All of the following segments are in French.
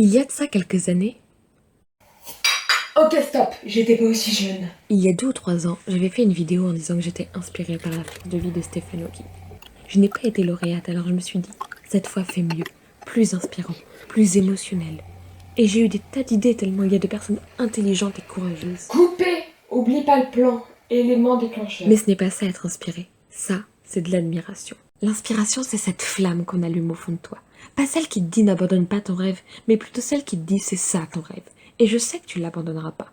Il y a de ça quelques années, Ok, stop, j'étais pas aussi jeune. il y a 2 ou 3 ans, j'avais fait une vidéo en disant que j'étais inspirée par la fille de vie de Stephen Hawking. Je n'ai pas été lauréate, alors je me suis dit, cette fois fais mieux, plus inspirant, plus émotionnel. Et j'ai eu des tas d'idées tellement il y a de personnes intelligentes et courageuses. Coupé. Oublie pas le plan. Élément déclencheur. Mais ce n'est pas ça être inspiré, ça, c'est de l'admiration. L'inspiration, c'est cette flamme qu'on allume au fond de toi. Pas celle qui te dit n'abandonne pas ton rêve, mais plutôt celle qui te dit c'est ça ton rêve. Et je sais que tu ne l'abandonneras pas.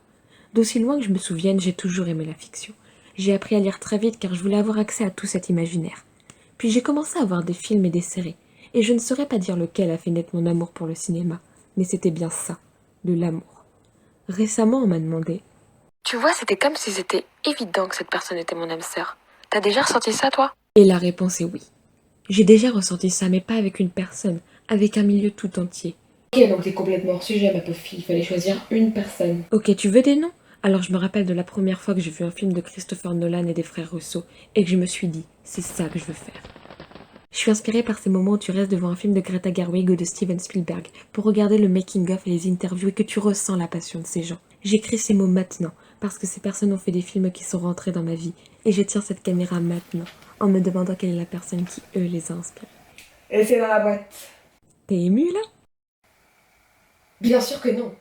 D'aussi loin que je me souvienne, j'ai toujours aimé la fiction. J'ai appris à lire très vite car je voulais avoir accès à tout cet imaginaire. Puis j'ai commencé à voir des films et des séries, et je ne saurais pas dire lequel a fait naître mon amour pour le cinéma, mais c'était bien ça, de l'amour. Récemment, on m'a demandé: tu vois, c'était comme si c'était évident que cette personne était mon âme sœur. T'as déjà ressenti ça, toi? Et la réponse est oui. J'ai déjà ressenti ça, mais pas avec une personne, avec un milieu tout entier. Ok, donc t'es complètement hors sujet, ma pauvre fille. Il fallait choisir une personne. Ok, tu veux des noms? Alors je me rappelle de la première fois que j'ai vu un film de Christopher Nolan et des frères Russo, et que je me suis dit, c'est ça que je veux faire. Je suis inspirée par ces moments où tu restes devant un film de Greta Gerwig ou de Steven Spielberg pour regarder le making-of et les interviews et que tu ressens la passion de ces gens. J'écris ces mots maintenant parce que ces personnes ont fait des films qui sont rentrés dans ma vie et je tiens cette caméra maintenant en me demandant quelle est la personne qui, eux, les a inspirés. Et c'est dans la boîte. T'es émue là? Bien sûr que non.